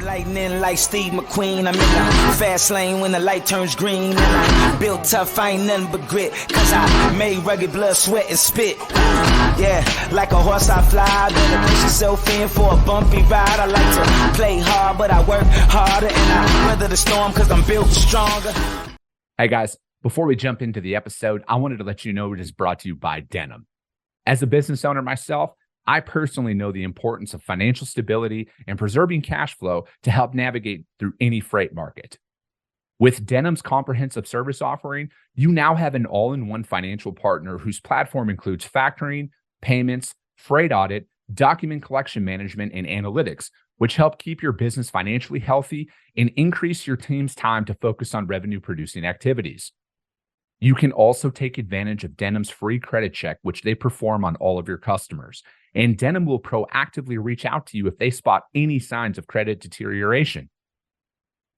Lightning like Steve McQueen. I'm in the fast lane when the light turns green. And I built tough, I ain't nothing but grit. Cause I made rugged blood, sweat, and spit. Yeah, like a horse I fly. Better push yourself in for a bumpy ride. I like to play hard, but I work harder. And I weather the storm cause I'm built stronger. Hey guys, before we jump into the episode, I wanted to let you know it is brought to you by Denim. As a business owner myself, I personally know the importance of financial stability and preserving cash flow to help navigate through any freight market. With Denim's comprehensive service offering, you now have an all-in-one financial partner whose platform includes factoring, payments, freight audit, document collection management, and analytics, which help keep your business financially healthy and increase your team's time to focus on revenue-producing activities. You can also take advantage of Denim's free credit check, which they perform on all of your customers. And Denim will proactively reach out to you if they spot any signs of credit deterioration.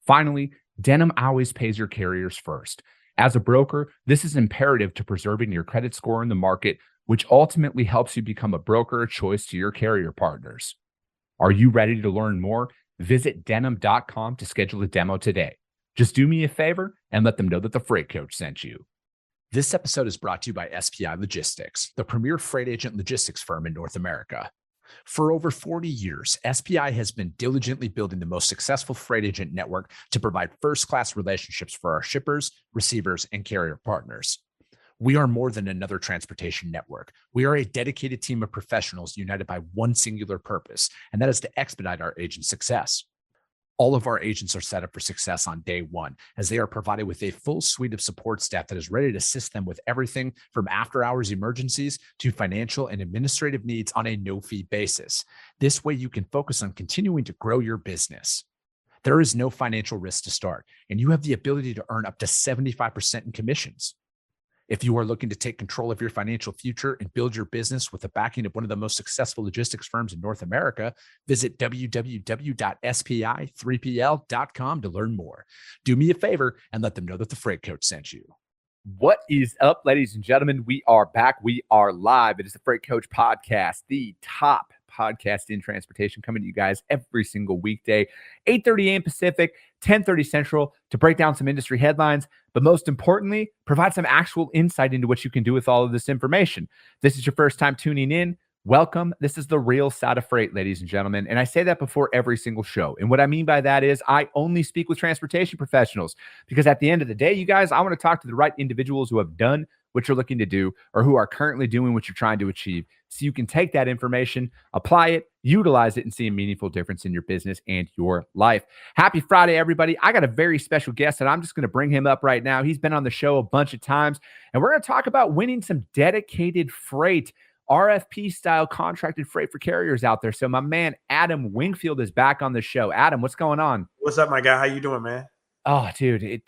Finally, Denim always pays your carriers first. As a broker, this is imperative to preserving your credit score in the market, which ultimately helps you become a broker of choice to your carrier partners. Are you ready to learn more? Visit denim.com to schedule a demo today. Just do me a favor and let them know that the Freight Coach sent you. This episode is brought to you by SPI Logistics, the premier freight agent logistics firm in North America. For over 40 years, SPI has been diligently building the most successful freight agent network to provide first-class relationships for our shippers, receivers, and carrier partners. We are more than another transportation network. We are a dedicated team of professionals united by one singular purpose, and that is to expedite our agents' success. All of our agents are set up for success on day one, as they are provided with a full suite of support staff that is ready to assist them with everything from after-hours emergencies to financial and administrative needs on a no-fee basis. This way, you can focus on continuing to grow your business. There is no financial risk to start, and you have the ability to earn up to 75% in commissions. If you are looking to take control of your financial future and build your business with the backing of one of the most successful logistics firms in North America, visit www.spi3pl.com to learn more. Do me a favor and let them know that the Freight Coach sent you. What is up, ladies and gentlemen? We are back. We are live. It is the Freight Coach Podcast, the top podcast in transportation, coming to you guys every single weekday, 8:30 a.m. Pacific, 10:30 Central, to break down some industry headlines, but most importantly, provide some actual insight into what you can do with all of this information. This is your first time tuning in. Welcome. This is the real side of freight, ladies and gentlemen. And I say that before every single show. And what I mean by that is I only speak with transportation professionals, because at the end of the day, you guys, I want to talk to the right individuals who have done what you're looking to do or who are currently doing what you're trying to achieve, so you can take that information, apply it, utilize it, and see a meaningful difference in your business and your life. Happy Friday, everybody. I got a very special guest, and I'm just going to bring him up right now. He's been on the show a bunch of times, and we're going to talk about winning some dedicated freight, RFP style contracted freight for carriers out there. So my man, Adam Wingfield, is back on the show. Adam, what's going on? What's up, my guy? How you doing, man? Oh, dude,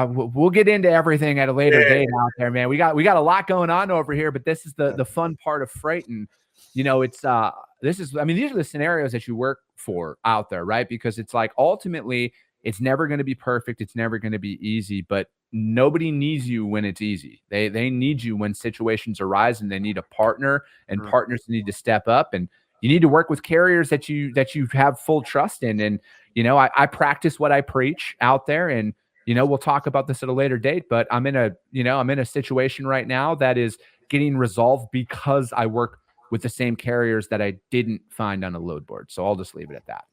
we'll get into everything at a later date out there, man. We got a lot going on over here, but this is the fun part of freight. And, you know, these are the scenarios that you work for out there, right? Because it's like, ultimately, it's never going to be perfect. It's never going to be easy, but nobody needs you when it's easy. They need you when situations arise, and they need a partner, and partners need to step up, and you need to work with carriers that you have full trust in. And, you know, I practice what I preach out there, and, you know, we'll talk about this at a later date, but I'm in a situation right now that is getting resolved because I work with the same carriers that I didn't find on a load board. So I'll just leave it at that.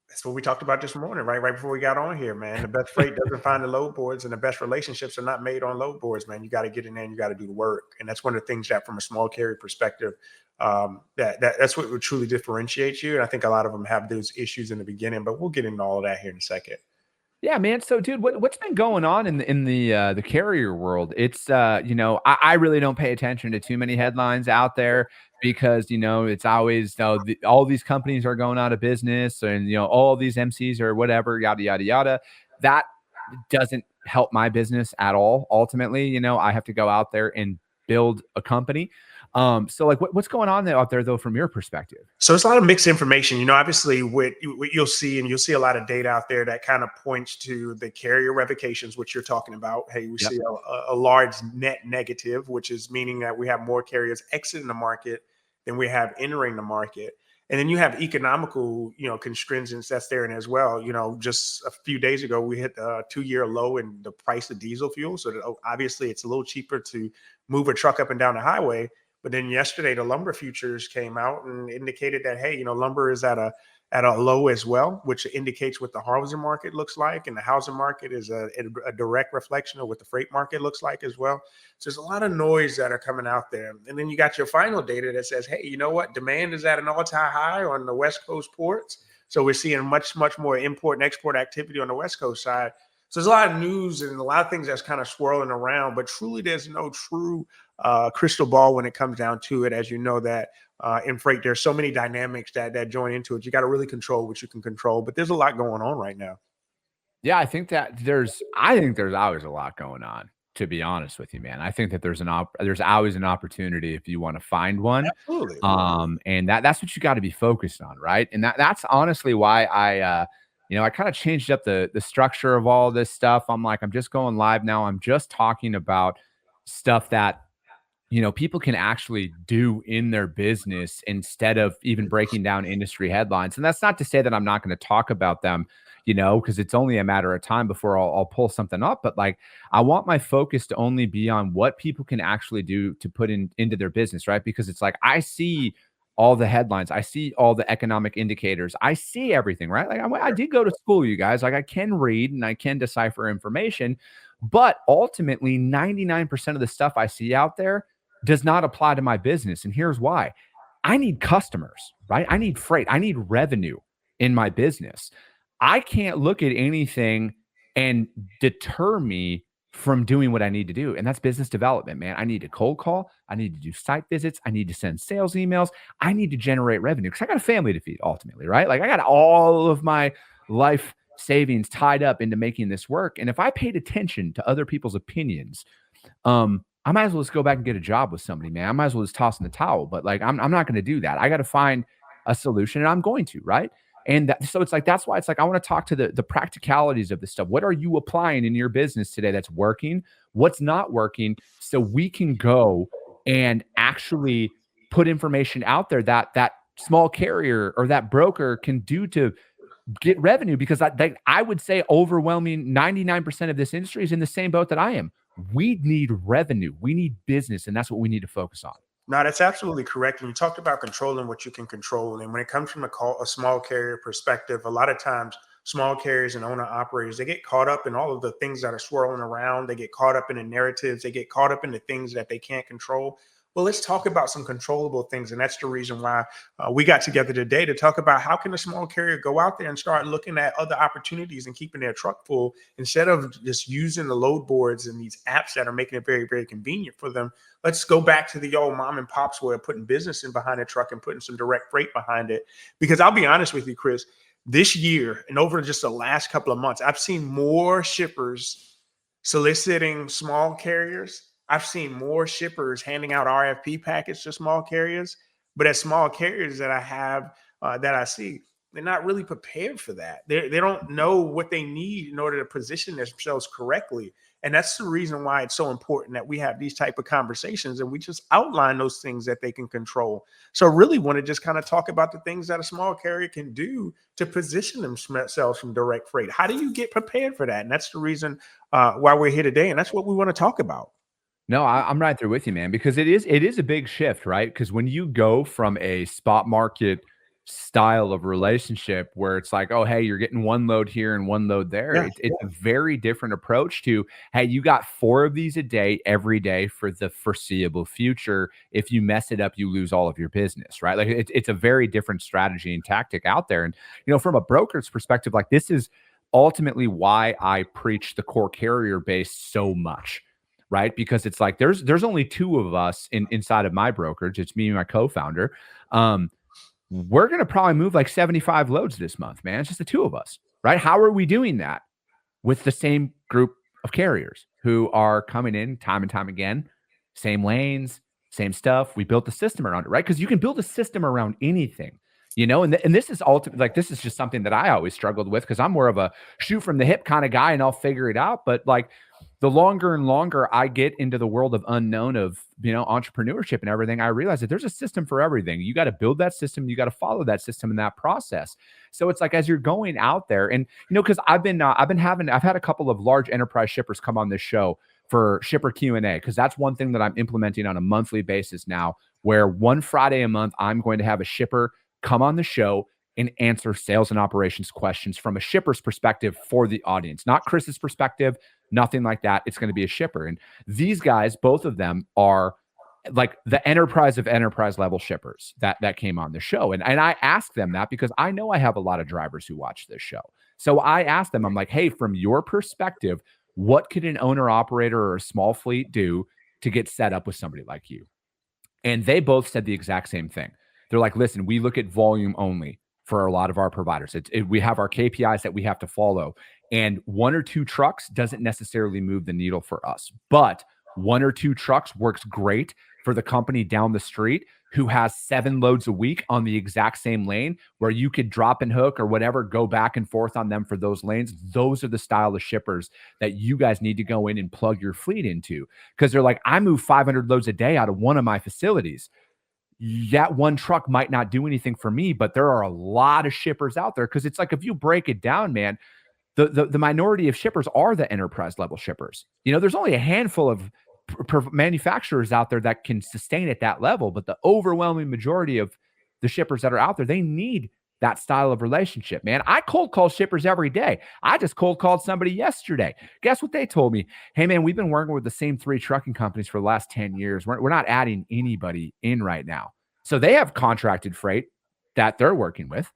That's what we talked about this morning, right before we got on here, man. The best freight doesn't find the load boards, and the best relationships are not made on load boards, man. You got to get in there and you got to do the work. And that's one of the things that, from a small carrier perspective, that's what would truly differentiate you. And I think a lot of them have those issues in the beginning, but we'll get into all of that here in a second. Yeah, man. So, dude, what's been going on in the carrier world? It's I really don't pay attention to too many headlines out there, because, you know, it's always all these companies are going out of business, and, you know, all these MCs or whatever, yada yada yada. That doesn't help my business at all. Ultimately, you know, I have to go out there and build a company. So like what's going on out there though, from your perspective? So it's a lot of mixed information, you know, obviously what you'll see a lot of data out there that kind of points to the carrier revocations, which you're talking about. Hey, we see a large net negative, which is meaning that we have more carriers exiting the market than we have entering the market. And then you have economical, constringents that's there as well. Just a few days ago, we hit a 2-year low in the price of diesel fuel. So obviously it's a little cheaper to move a truck up and down the highway. But then yesterday, the lumber futures came out and indicated that, hey, lumber is at a low as well, which indicates what the housing market looks like. And the housing market is a direct reflection of what the freight market looks like as well. So there's a lot of noise that are coming out there. And then you got your final data that says, hey, you know what? Demand is at an all-time high on the West Coast ports. So we're seeing much, much more import and export activity on the West Coast side. So there's a lot of news and a lot of things that's kind of swirling around, but truly there's no true crystal ball when it comes down to it. As you know that in freight, there's so many dynamics that join into it. You got to really control what you can control, but there's a lot going on right now. Yeah, I think there's always a lot going on, to be honest with you, man. I think that there's always an opportunity if you want to find one. Absolutely. And that's what you got to be focused on, right? And that's honestly why I kind of changed up the structure of all this stuff. I'm just going live now. I'm just talking about stuff that people can actually do in their business instead of even breaking down industry headlines. And that's not to say that I'm not going to talk about them, because it's only a matter of time before I'll pull something up. But I want my focus to only be on what people can actually do to put into their business, right? Because it's I see all the headlines, I see all the economic indicators, I see everything, right? I did go to school, you guys. I can read and I can decipher information, but ultimately 99% of the stuff I see out there does not apply to my business. And here's why. I need customers, right? I need freight. I need revenue in my business. I can't look at anything and deter me from doing what I need to do. And that's business development, man. I need to cold call. I need to do site visits. I need to send sales emails. I need to generate revenue because I got a family to feed ultimately, right? I got all of my life savings tied up into making this work. And if I paid attention to other people's opinions, I might as well just go back and get a job with somebody, man. I might as well just toss in the towel. But I'm not going to do that. I got to find a solution, and I'm going to, right? And so it's that's why it's I want to talk to the practicalities of this stuff. What are you applying in your business today that's working? What's not working? So we can go and actually put information out there that small carrier or that broker can do to get revenue, because I would say overwhelming 99% of this industry is in the same boat that I am. We need revenue. We need business, and that's what we need to focus on. No, that's absolutely correct. And you talked about controlling what you can control. And when it comes from a small carrier perspective, a lot of times small carriers and owner operators, they get caught up in all of the things that are swirling around. They get caught up in the narratives. They get caught up in the things that they can't control. Well, let's talk about some controllable things. And that's the reason why we got together today to talk about how can a small carrier go out there and start looking at other opportunities and keeping their truck full instead of just using the load boards and these apps that are making it very, very convenient for them. Let's go back to the old mom and pops way of putting business in behind a truck and putting some direct freight behind it. Because I'll be honest with you, Chris, this year and over just the last couple of months, I've seen more shippers soliciting small carriers. I've seen more shippers handing out RFP packets to small carriers, but as small carriers that I have, that I see, they're not really prepared for that. They don't know what they need in order to position themselves correctly. And that's the reason why it's so important that we have these type of conversations and we just outline those things that they can control. So I really want to just kind of talk about the things that a small carrier can do to position themselves from direct freight. How do you get prepared for that? And that's the reason why we're here today. And that's what we want to talk about. No, I'm right there with you, man, because it is a big shift, right? Because when you go from a spot market style of relationship where it's oh, hey, you're getting one load here and one load there, it's a very different approach to, hey, you got 4 of these a day every day for the foreseeable future. If you mess it up, you lose all of your business, right? It's a very different strategy and tactic out there. And from a broker's perspective, this is ultimately why I preach the core carrier base so much. Right. Because it's there's only 2 of us inside of my brokerage. It's me and my co-founder. We're going to probably move 75 loads this month, man. It's just the 2 of us. Right. How are we doing that? With the same group of carriers who are coming in time and time again, same lanes, same stuff. We built the system around it, right? Because you can build a system around anything, and this is ultimately this is just something that I always struggled with because I'm more of a shoot from the hip kind of guy and I'll figure it out. But the longer and longer I get into the world of unknown of, entrepreneurship and everything, I realize that there's a system for everything. You got to build that system. You got to follow that system in that process. So it's like, as you're going out there and, cause I've had a couple of large enterprise shippers come on this show for shipper Q&A. Cause that's one thing that I'm implementing on a monthly basis now, where one Friday a month, I'm going to have a shipper come on the show and answer sales and operations questions from a shipper's perspective for the audience, not Chris's perspective, nothing like that. It's going to be a shipper. And these guys, both of them are like the enterprise of enterprise level shippers that came on the show. And I asked them that because I know I have a lot of drivers who watch this show. So I asked them, I'm like, hey, from your perspective, what could an owner operator or a small fleet do to get set up with somebody like you? And they both said the exact same thing. They're like, listen, we look at volume only for a lot of our providers. We have our KPIs that we have to follow. And 1 or 2 trucks doesn't necessarily move the needle for us. But 1 or 2 trucks works great for the company down the street who has 7 loads a week on the exact same lane, where you could drop and hook or whatever, go back and forth on them for those lanes. Those are the style of shippers that you guys need to go in and plug your fleet into. Because they're like, I move 500 loads a day out of one of my facilities. That one truck might not do anything for me, but there are a lot of shippers out there. Because it's like, if you break it down, man, the minority of shippers are the enterprise level shippers. There's only a handful of manufacturers out there that can sustain at that level, but the overwhelming majority of the shippers that are out there, they need that style of relationship, man. I cold call shippers every day. I just cold called somebody yesterday. Guess what they told me? Hey, man, we've been working with the same 3 trucking companies for the last 10 years. We're not adding anybody in right now. So they have contracted freight that they're working with.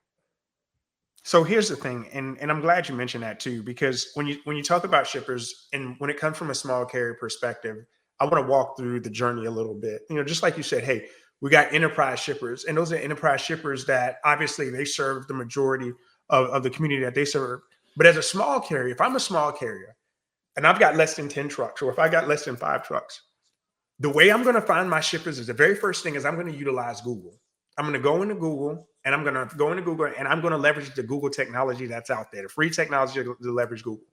So here's the thing, and I'm glad you mentioned that too, because when you talk about shippers, and when it comes from a small carrier perspective, I want to walk through the journey a little bit. Just like you said, hey, we got enterprise shippers, and those are enterprise shippers that obviously they serve the majority of the community that they serve. But as a small carrier, if I'm a small carrier and I've got less than 10 trucks, or if I got less than 5 trucks, the way I'm going to find my shippers is the very first thing is I'm going to utilize Google. I'm going to go into Google and I'm going to leverage the Google technology that's out there, the free technology to leverage Google.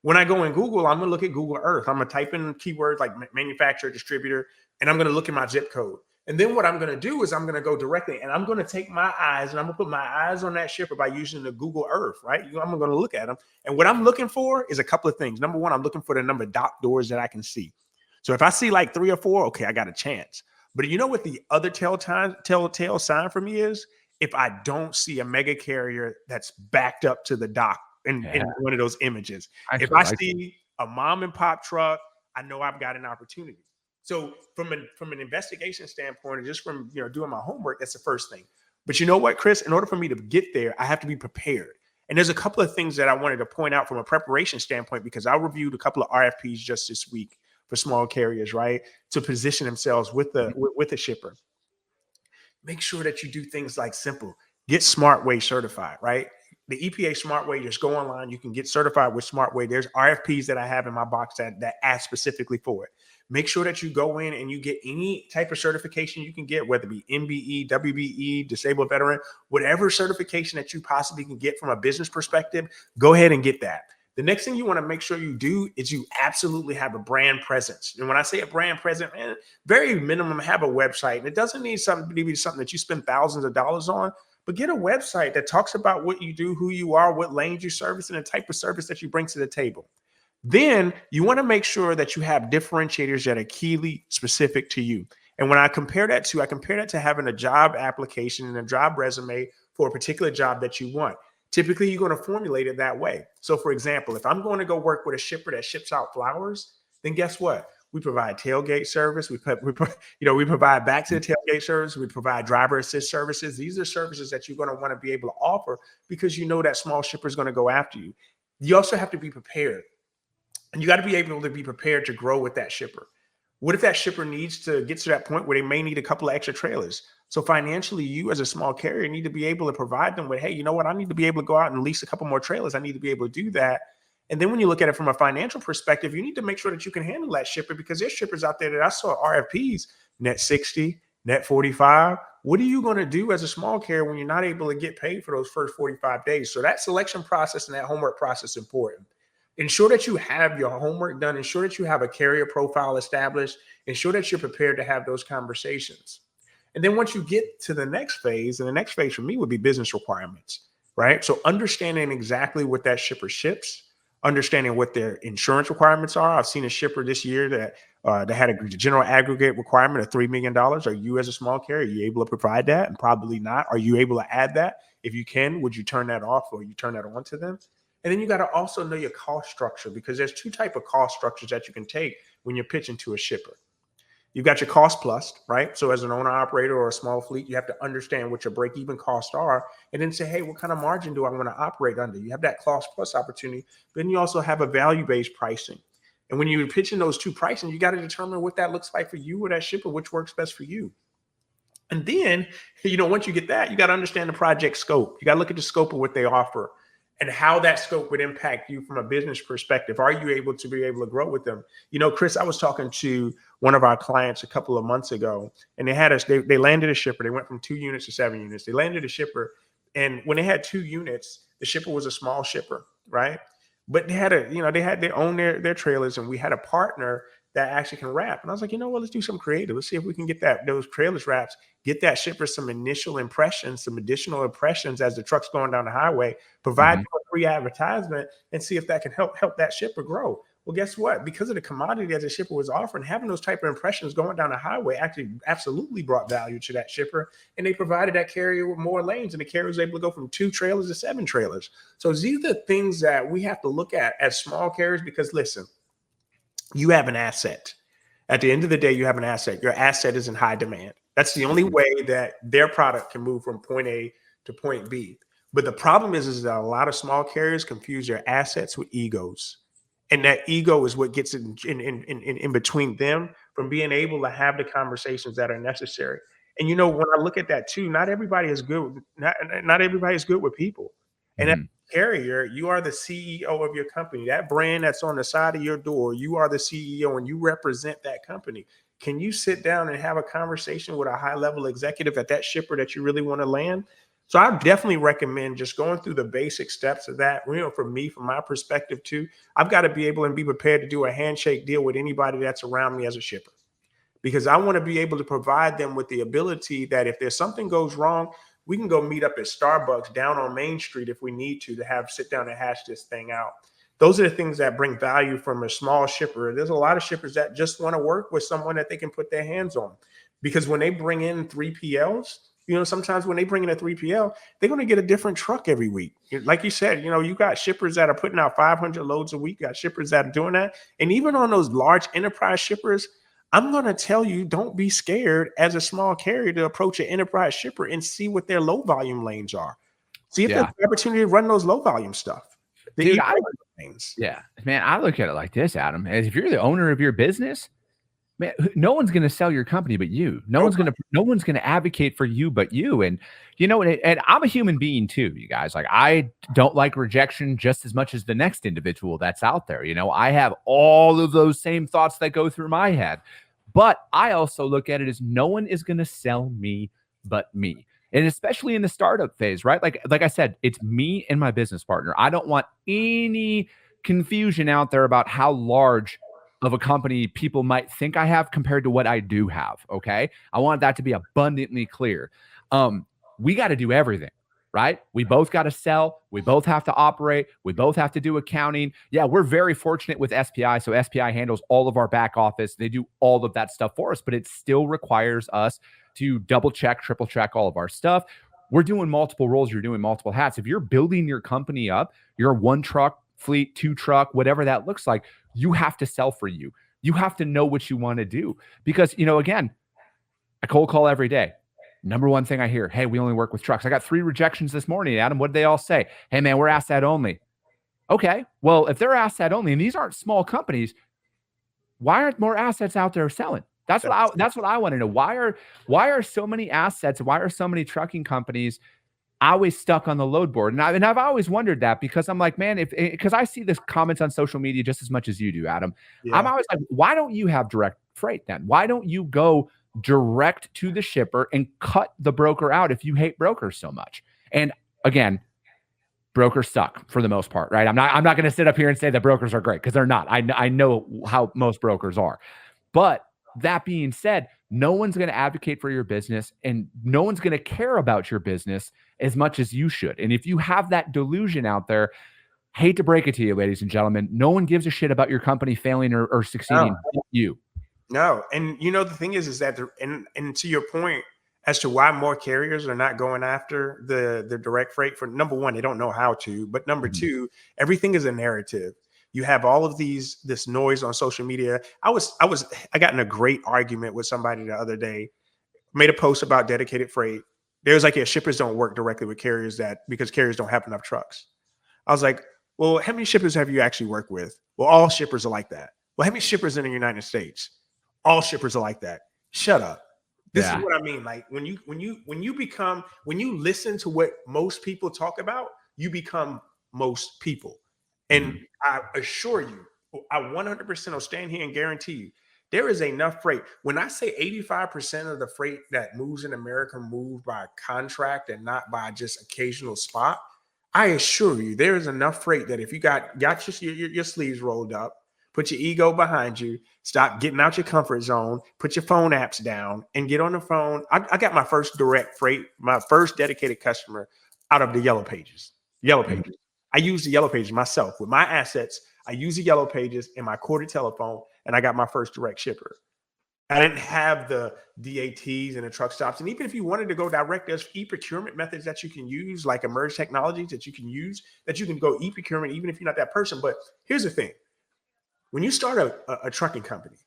When I go in Google, I'm going to look at Google Earth. I'm going to type in keywords like manufacturer, distributor, and I'm going to look at my zip code. And then what I'm going to do is I'm going to go directly and I'm going to take my eyes and I'm going to put my eyes on that shipper by using the Google Earth, right? I'm going to look at them. And what I'm looking for is a couple of things. Number one, I'm looking for the number of dock doors that I can see. So if I see like 3 or 4, okay, I got a chance. But you know what the other telltale sign for me is? If I don't see a mega carrier that's backed up to the dock in one of those images. If I see a mom and pop truck, I know I've got an opportunity. So from an investigation standpoint, and just from doing my homework, that's the first thing. But you know what, Chris? In order for me to get there, I have to be prepared. And there's a couple of things that I wanted to point out from a preparation standpoint, because I reviewed a couple of RFPs just this week for small carriers, right, to position themselves with the shipper. Make sure that you do things like simple. Get SmartWay certified, right? The EPA SmartWay, just go online. You can get certified with SmartWay. There's RFPs that I have in my box that ask specifically for it. Make sure that you go in and you get any type of certification you can get, whether it be MBE, WBE, disabled veteran, whatever certification that you possibly can get from a business perspective, go ahead and get that. The next thing you want to make sure you do is you absolutely have a brand presence. And when I say a brand presence, man, very minimum, have a website. And it doesn't need something to be something that you spend thousands of dollars on, but get a website that talks about what you do, who you are, what lanes you service, and the type of service that you bring to the table. Then you want to make sure that you have differentiators that are keenly specific to you. And when I compare that to having a job application and a job resume for a particular job that you want. Typically, you're going to formulate it that way. So, for example, if I'm going to go work with a shipper that ships out flowers, then guess what? We provide tailgate service. We provide back to the tailgate service. We provide driver assist services. These are services that you're going to want to be able to offer because you know that small shipper is going to go after you. You also have to be prepared, and you got to be able to be prepared to grow with that shipper. What if that shipper needs to get to that point where they may need a couple of extra trailers? So financially, you as a small carrier need to be able to provide them with, hey, you know what? I need to be able to go out and lease a couple more trailers. I need to be able to do that. And then when you look at it from a financial perspective, you need to make sure that you can handle that shipper, because there's shippers out there that I saw RFPs, net 60, net 45. What are you going to do as a small carrier when you're not able to get paid for those first 45 days? So that selection process and that homework process is important. Ensure that you have your homework done. Ensure that you have a carrier profile established. Ensure that you're prepared to have those conversations. And then once you get to the next phase, and the next phase for me would be business requirements, right? So understanding exactly what that shipper ships, understanding what their insurance requirements are. I've seen a shipper this year that had a general aggregate requirement of $3 million. Are you, as a small carrier, are you able to provide that? And probably not. Are you able to add that? If you can, would you turn that off or you turn that on to them? And then you got to also know your cost structure, because there's two types of cost structures that you can take when you're pitching to a shipper. You've got your cost plus, right? So as an owner operator or a small fleet, you have to understand what your break-even costs are and then say, hey, what kind of margin do I want to operate under? You have that cost plus opportunity. Then you also have a value-based pricing. And when you're pitching those two pricing, you got to determine what that looks like for you or that shipper, which works best for you. And then, once you get that, you got to understand the project scope. You got to look at the scope of what they offer and how that scope would impact you from a business perspective. Are you able to grow with them? Chris, I was talking to one of our clients a couple of months ago, and they landed a shipper. They went from 2 units to 7 units. They landed a shipper, and when they had 2 units, the shipper was a small shipper, right? But they own their trailers, and we had a partner that actually can wrap. And I was like, let's do some creative. Let's see if we can get those trailers wraps, get that shipper some initial impressions, some additional impressions as the truck's going down the highway, provide them a free advertisement, and see if that can help that shipper grow. Well, guess what? Because of the commodity that the shipper was offering, having those type of impressions going down the highway actually absolutely brought value to that shipper. And they provided that carrier with more lanes, and the carrier was able to go from 2 trailers to 7 trailers. So these are the things that we have to look at as small carriers, because listen, you have an asset. At the end of the day, you have an asset. Your asset is in high demand. That's the only way that their product can move from point A to point B. But the problem is that a lot of small carriers confuse their assets with egos. And that ego is what gets in between them from being able to have the conversations that are necessary. And when I look at that too, not everybody is good. Not everybody is good with people. And as a carrier, you are the CEO of your company. That brand that's on the side of your door, you are the CEO, and you represent that company. Can you sit down and have a conversation with a high-level executive at that shipper that you really want to land? So I definitely recommend just going through the basic steps of that. For me, from my perspective too, I've got to be able and be prepared to do a handshake deal with anybody that's around me as a shipper, because I want to be able to provide them with the ability that if there's something goes wrong, we can go meet up at Starbucks down on Main Street if we need to have sit down and hash this thing out. Those are the things that bring value from a small shipper. There's a lot of shippers that just want to work with someone that they can put their hands on, because when they bring in 3PLs, sometimes when they bring in a 3PL, they're going to get a different truck every week. Like you said, you got shippers that are putting out 500 loads a week. You got shippers that are doing that. And even on those large enterprise shippers, I'm going to tell you, don't be scared as a small carrier to approach an enterprise shipper and see what their low volume lanes are. See if there's an opportunity to run those low volume stuff. Dude, man, I look at it like this, Adam. As if you're the owner of your business, man, no one's going to sell your company but you. No one's going to advocate for you but you. And and I'm a human being too, you guys. Like, I don't like rejection just as much as the next individual that's out there. I have all of those same thoughts that go through my head. But I also look at it as no one is going to sell me but me. And especially in the startup phase, right? Like I said, it's me and my business partner. I don't want any confusion out there about how large of a company people might think I have compared to what I do have. Okay. I want that to be abundantly clear. We got to do everything, right? We both got to sell. We both have to operate. We both have to do accounting. Yeah, we're very fortunate with SPI. So SPI handles all of our back office. They do all of that stuff for us, but it still requires us to double check, triple check all of our stuff. We're doing multiple roles. You're doing multiple hats. If you're building your company up, you're a 1 truck fleet, 2 truck, whatever that looks like, you have to sell for you. You have to know what you want to do, because, again, I cold call every day. Number one thing I hear, hey, we only work with trucks. I got 3 rejections this morning, Adam. What did they all say? Hey, man, we're asset only. Okay, well, if they're asset only, and these aren't small companies, why aren't more assets out there selling? That's what I want to know. Why are so many assets? Why are so many trucking companies always stuck on the load board? And I've always wondered that, because I'm like, man, because I see this comments on social media just as much as you do, Adam. Yeah. I'm always like, why don't you have direct freight then? Why don't you go direct to the shipper and cut the broker out if you hate brokers so much? And again, brokers suck for the most part, right? I'm not going to sit up here and say that brokers are great, because they're not. I know how most brokers are. But that being said, no one's going to advocate for your business, and no one's going to care about your business as much as you should. And if you have that delusion out there, hate to break it to you, ladies and gentlemen, no one gives a shit about your company failing or succeeding. No. You. No. And the thing is that, and to your point as to why more carriers are not going after the direct freight, for number one, they don't know how to, but number two, everything is a narrative. You have all of this noise on social media. I got in a great argument with somebody the other day, made a post about dedicated freight. There was like, yeah, shippers don't work directly with carriers because carriers don't have enough trucks. I was like, well, how many shippers have you actually worked with? Well, all shippers are like that. Well, how many shippers in the United States? All shippers are like that. Shut up. This is what I mean. Like when you listen to what most people talk about, you become most people. And I assure you, I 100% will stand here and guarantee you, there is enough freight. When I say 85% of the freight that moves in America moved by contract and not by just occasional spot, I assure you, there is enough freight that if you got your sleeves rolled up, put your ego behind you, stop getting out your comfort zone, put your phone apps down, and get on the phone. I got my first direct freight, my first dedicated customer out of the Yellow Pages. I use the Yellow Pages myself. With my assets, I use the Yellow Pages in my corded telephone, and I got my first direct shipper. I didn't have the DATs and the truck stops. And even if you wanted to go direct, there's e-procurement methods that you can use, like Emerge Technologies that you can use, that you can go e-procurement even if you're not that person. But here's the thing. When you start a trucking company,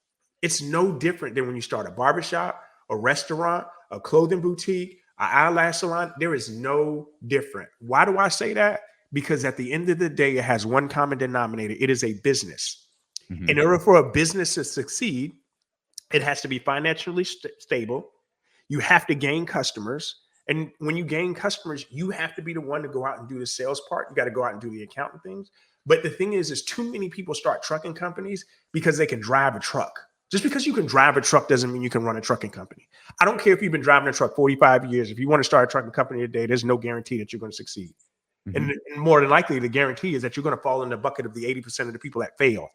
it's no different than when you start a barbershop, a restaurant, a clothing boutique, an eyelash salon. There is no different. Why do I say that? Because at the end of the day, it has one common denominator. It is a business. In order for a business to succeed, it has to be financially stable. You have to gain customers. And when you gain customers, you have to be the one to go out and do the sales part. You got to go out and do the accounting things. But the thing is too many people start trucking companies because they can drive a truck. Just because you can drive a truck doesn't mean you can run a trucking company. I don't care if you've been driving a truck 45 years. If you want to start a trucking company today, there's no guarantee that you're going to succeed. And more than likely, the guarantee is that you're going to fall in the bucket of the 80% of the people that fail,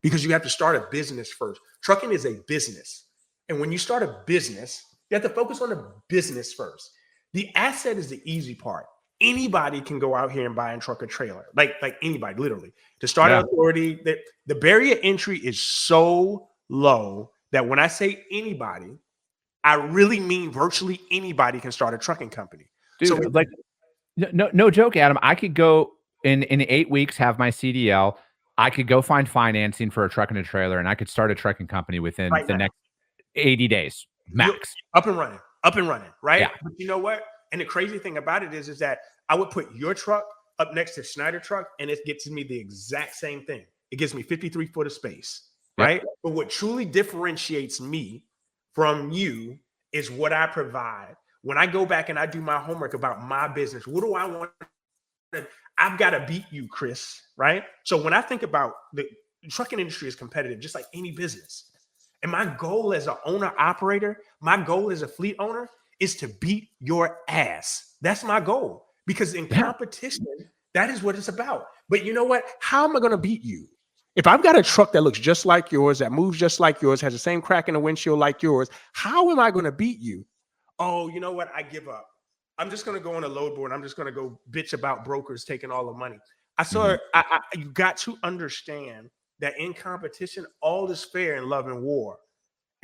because you have to start a business first. Trucking is a business. And when you start a business, you have to focus on the business first. The asset is the easy part. Anybody can go out here and buy and truck a trailer, like anybody, literally. To start an authority, the barrier entry is so low that when I say anybody, I really mean virtually anybody can start a trucking company. Dude, so like, no joke, Adam. I could go in 8 weeks, have my CDL. I could go find financing for a truck and a trailer, and I could start a trucking company within the next 80 days max. Up and running, right? Yeah. But you know what? And the crazy thing about it is that I would put your truck up next to Schneider truck, and it gets me the exact same thing. It gives me 53 foot of space, right? But what truly differentiates me from you is what I provide. When I go back and I do my homework about my business, what do I want? I've got to beat you, Chris, right? So when I think about the trucking industry is competitive, just like any business. And my goal as an owner operator, my goal as a fleet owner is to beat your ass. That's my goal, because in competition, that is what it's about. But you know what? How am I going to beat you? If I've got a truck that looks just like yours, that moves just like yours, has the same crack in the windshield like yours, how am I going to beat you? Oh, you know what? I give up. I'm just going to go on a load board. I'm just going to go bitch about brokers taking all the money. You got to understand that in competition, all is fair in love and war.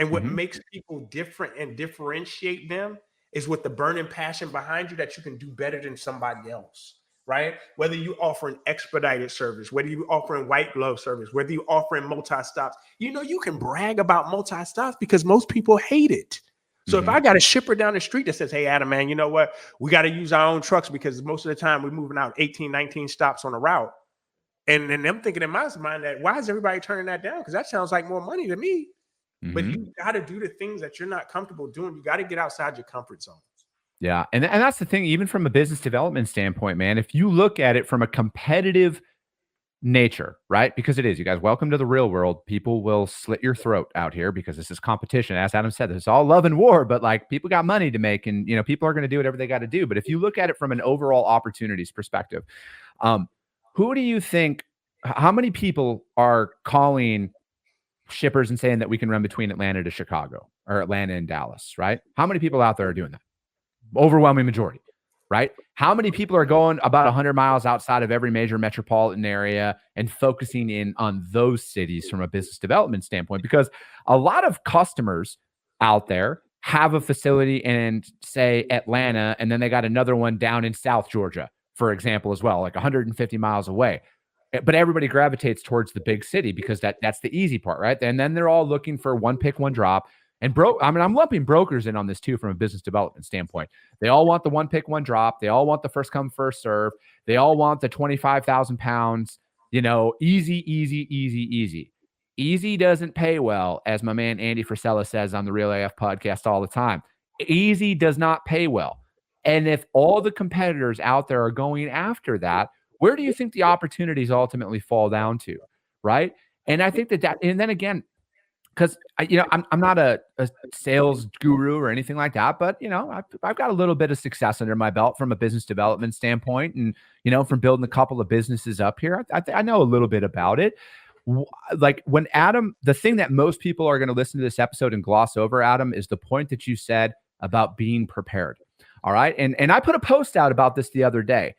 And what makes people different and differentiate them is with the burning passion behind you that you can do better than somebody else, right? Whether you offer an expedited service, whether you offering white glove service, whether you offering multi-stops, you can brag about multi-stops because most people hate it. So if I got a shipper down the street that says, hey, Adam, man, you know what? We got to use our own trucks because most of the time we're moving out 18, 19 stops on a route. And then I'm thinking in my mind that why is everybody turning that down? Because that sounds like more money to me. But you got to do the things that you're not comfortable doing. You got to get outside your comfort zone. Yeah. And that's the thing, even from a business development standpoint, man, if you look at it from a competitive nature, right? Because it is, you guys, welcome to the real world. People will slit your throat out here because this is competition. As Adam said, it's all love and war, but like people got money to make, and people are going to do whatever they got to do. But if you look at it from an overall opportunities perspective, Who do you think, how many people are calling shippers and saying that we can run between Atlanta to Chicago or Atlanta and Dallas, right? How many people out there are doing that? Overwhelming majority, right? How many people are going about 100 miles outside of every major metropolitan area and focusing in on those cities from a business development standpoint? Because a lot of customers out there have a facility in, say, Atlanta, and then they got another one down in South Georgia, for example, as well, like 150 miles away. But everybody gravitates towards the big city because that's the easy part, right? And then they're all looking for one pick, one drop. And I'm lumping brokers in on this too from a business development standpoint. They all want the one pick, one drop. They all want the first come, first serve. They all want the 25,000 pounds, easy, easy, easy, easy. Easy doesn't pay well, as my man Andy Frisella says on the Real AF podcast all the time. Easy does not pay well. And if all the competitors out there are going after that, where do you think the opportunities ultimately fall down to, right? And I think that, and then again, because I'm not a sales guru or anything like that, but I've got a little bit of success under my belt from a business development standpoint, and from building a couple of businesses up here, I know a little bit about it. Like when Adam, the thing that most people are going to listen to this episode and gloss over, Adam, is the point that you said about being prepared. All right, and I put a post out about this the other day.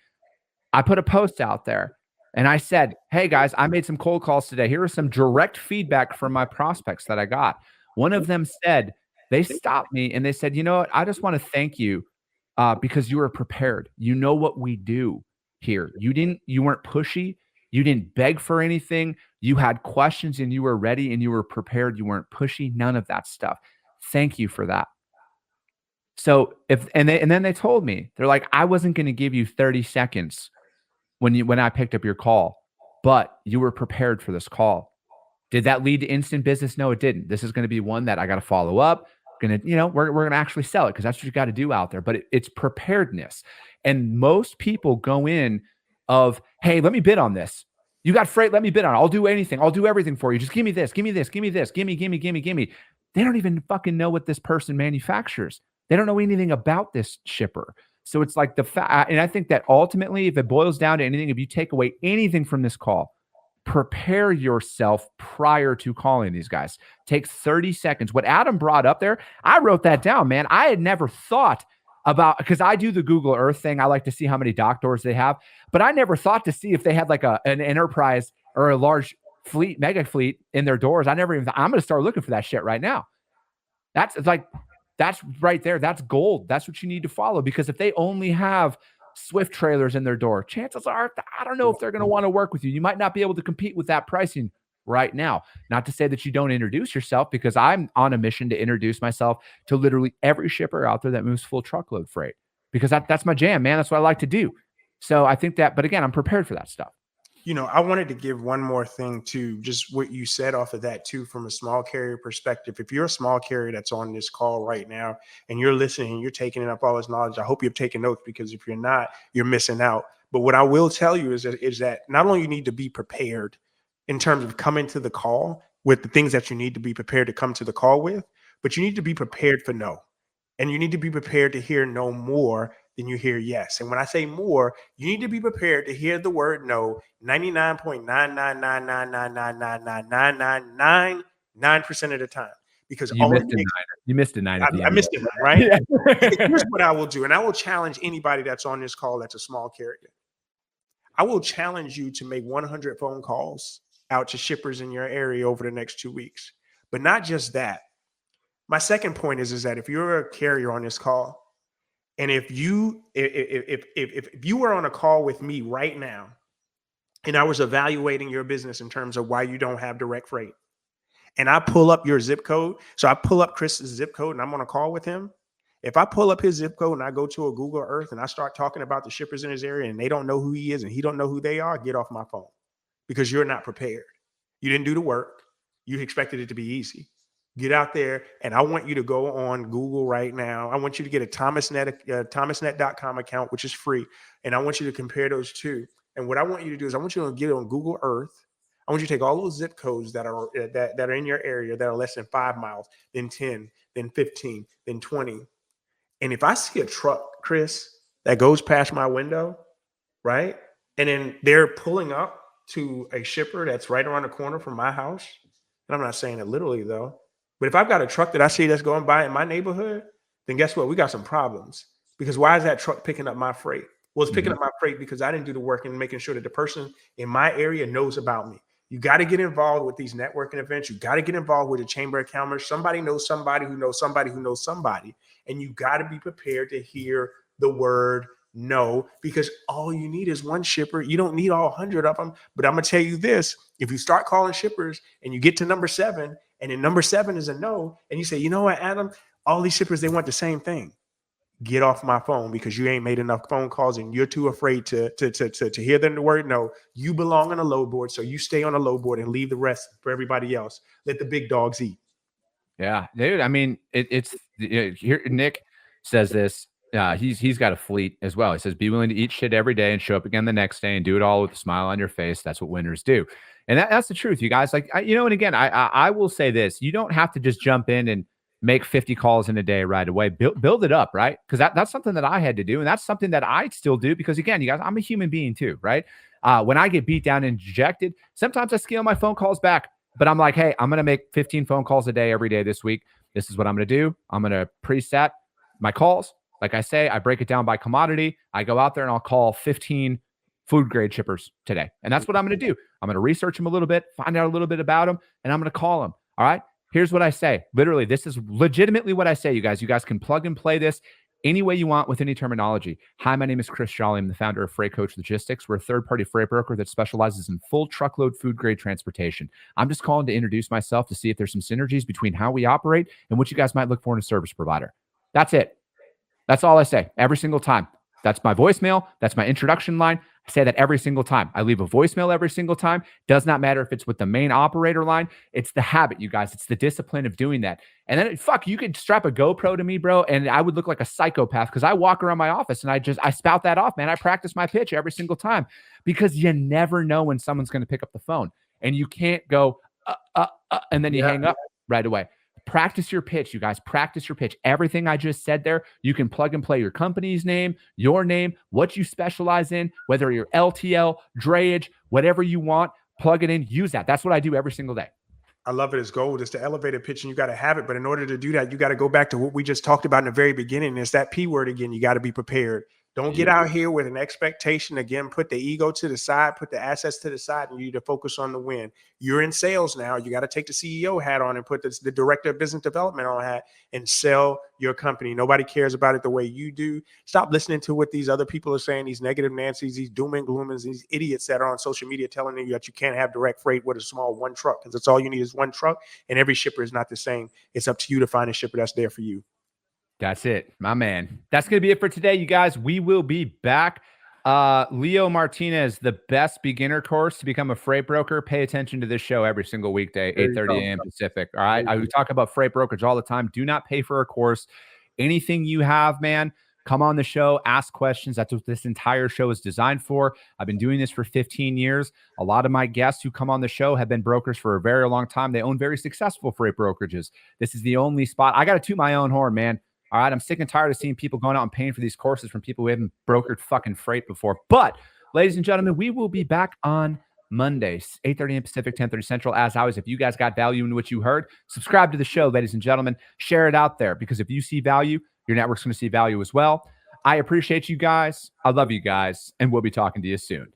I put a post out there. And I said, hey, guys, I made some cold calls today. Here are some direct feedback from my prospects that I got. One of them said, they stopped me and they said, you know what? I just want to thank you because you were prepared. You know what we do here. You weren't pushy. You didn't beg for anything. You had questions and you were ready and you were prepared. You weren't pushy. None of that stuff. Thank you for that. So and then they told me, they're like, I wasn't going to give you 30 seconds when I picked up your call, but you were prepared for this call. Did that lead to instant business? No, it didn't. This is going to be one that I got to follow up. We're going to actually sell it because that's what you got to do out there. But it's preparedness. And most people go in of, hey, let me bid on this. You got freight, let me bid on it. I'll do anything. I'll do everything for you. Just give me this, give me this, give me this, give me. They don't even fucking know what this person manufactures. They don't know anything about this shipper. So it's like and I think that ultimately, if it boils down to anything, if you take away anything from this call, prepare yourself prior to calling these guys. Take 30 seconds. What Adam brought up there, I wrote that down, man. I had never thought about, because I do the Google Earth thing. I like to see how many dock doors they have, but I never thought to see if they had like an enterprise or a large fleet, mega fleet in their doors. I never even thought, I'm going to start looking for that shit right now. That's right there. That's gold. That's what you need to follow, because if they only have Swift trailers in their door, chances are, I don't know if they're going to want to work with you. You might not be able to compete with that pricing right now. Not to say that you don't introduce yourself, because I'm on a mission to introduce myself to literally every shipper out there that moves full truckload freight, because that's my jam, man. That's what I like to do. So I think that, but again, I'm prepared for that stuff. I wanted to give one more thing to just what you said off of that too, from a small carrier perspective. If you're a small carrier that's on this call right now and you're listening and you're taking up all this knowledge, I hope you've taken notes, because if you're not, you're missing out. But what I will tell you is that not only you need to be prepared in terms of coming to the call with the things that you need to be prepared to come to the call with, but you need to be prepared for no. And you need to be prepared to hear no more than you hear yes. And when I say more, you need to be prepared to hear the word no 99.999999999% of the time. Because you missed a nine. I missed a 9, right? Yeah. Here's what I will do. And I will challenge anybody that's on this call that's a small carrier. I will challenge you to make 100 phone calls out to shippers in your area over the next 2 weeks. But not just that. My second point is that if you're a carrier on this call, and if you were on a call with me right now, and I was evaluating your business in terms of why you don't have direct freight, and I pull up your zip code, so I pull up Chris's zip code and I'm on a call with him. If I pull up his zip code and I go to a Google Earth and I start talking about the shippers in his area and they don't know who he is and he don't know who they are, get off my phone, because you're not prepared. You didn't do the work. You expected it to be easy. Get out there, and I want you to go on Google right now. I want you to get a thomasnet.com account, which is free, and I want you to compare those two. And what I want you to do is I want you to get on Google Earth. I want you to take all those zip codes that are in your area that are less than 5 miles, then 10, then 15, then 20. And if I see a truck, Chris, that goes past my window, right, and then they're pulling up to a shipper that's right around the corner from my house. And I'm not saying it literally though, but if I've got a truck that I see that's going by in my neighborhood, then guess what? We got some problems. Because why is that truck picking up my freight? Well, it's picking up my freight because I didn't do the work and making sure that the person in my area knows about me. You got to get involved with these networking events. You got to get involved with the chamber of commerce. Somebody knows somebody who knows somebody who knows somebody. And you got to be prepared to hear the word no, because all you need is one shipper. You don't need all 100 of them. But I'm going to tell you this. If you start calling shippers and you get to number 7, and then number 7 is a no, and you say, you know what, Adam, all these shippers, they want the same thing. Get off my phone because you ain't made enough phone calls and you're too afraid to hear them the word no. You belong on a load board, so you stay on a load board and leave the rest for everybody else. Let the big dogs eat. Yeah, dude. I mean, it's here. Nick says this. He's got a fleet as well. He says, be willing to eat shit every day and show up again the next day and do it all with a smile on your face. That's what winners do. And that's the truth, you guys. Like, and again, I will say this. You don't have to just jump in and make 50 calls in a day right away. Build it up, right? Because that's something that I had to do. And that's something that I still do because, again, you guys, I'm a human being too, right? When I get beat down and dejected, sometimes I scale my phone calls back. But I'm like, hey, I'm going to make 15 phone calls a day every day this week. This is what I'm going to do. I'm going to preset my calls. Like I say, I break it down by commodity. I go out there and I'll call 15 food grade shippers today. And that's what I'm going to do. I'm going to research them a little bit, find out a little bit about them, and I'm going to call them. All right. Here's what I say. Literally, this is legitimately what I say, you guys. You guys can plug and play this any way you want with any terminology. Hi, my name is Chris Jolly. I'm the founder of Freight Coach Logistics. We're a third-party freight broker that specializes in full truckload food-grade transportation. I'm just calling to introduce myself to see if there's some synergies between how we operate and what you guys might look for in a service provider. That's it. That's all I say every single time. That's my voicemail. That's my introduction line. I say that every single time. I leave a voicemail every single time. Does not matter if it's with the main operator line. It's the habit, you guys. It's the discipline of doing that. And then, you could strap a GoPro to me, bro, and I would look like a psychopath because I walk around my office and I spout that off, man. I practice my pitch every single time because you never know when someone's going to pick up the phone. And you can't go, and then you hang up right away. Practice your pitch, you guys. Practice your pitch. Everything I just said there, you can plug and play your company's name, your name, what you specialize in, whether you're LTL, drayage, whatever you want, plug it in, use that. That's what I do every single day. I love it as gold. It's the elevator pitch and you got to have it. But in order to do that, you got to go back to what we just talked about in the very beginning. It's that P word again. You got to be prepared. Don't get out here with an expectation. Again, put the ego to the side, put the assets to the side, and you need to focus on the win. You're in sales now. You got to take the CEO hat on and put the director of business development on hat and sell your company. Nobody cares about it the way you do. Stop listening to what these other people are saying, these negative Nancy's, these doom and gloomers, these idiots that are on social media telling you that you can't have direct freight with a small one truck because that's all you need is one truck, and every shipper is not the same. It's up to you to find a shipper that's there for you. That's it, my man. That's going to be it for today, you guys. We will be back. Leo Martinez, the best beginner course to become a freight broker. Pay attention to this show every single weekday, 8:30 a.m. Pacific. All right. We talk about freight brokerage all the time. Do not pay for a course. Anything you have, man, come on the show, ask questions. That's what this entire show is designed for. I've been doing this for 15 years. A lot of my guests who come on the show have been brokers for a very long time. They own very successful freight brokerages. This is the only spot. I got to toot my own horn, man. All right, I'm sick and tired of seeing people going out and paying for these courses from people who haven't brokered fucking freight before. But, ladies and gentlemen, we will be back on Mondays, 8:30 a.m. Pacific, 10:30 Central. As always, if you guys got value in what you heard, subscribe to the show, ladies and gentlemen. Share it out there because if you see value, your network's going to see value as well. I appreciate you guys. I love you guys, and we'll be talking to you soon.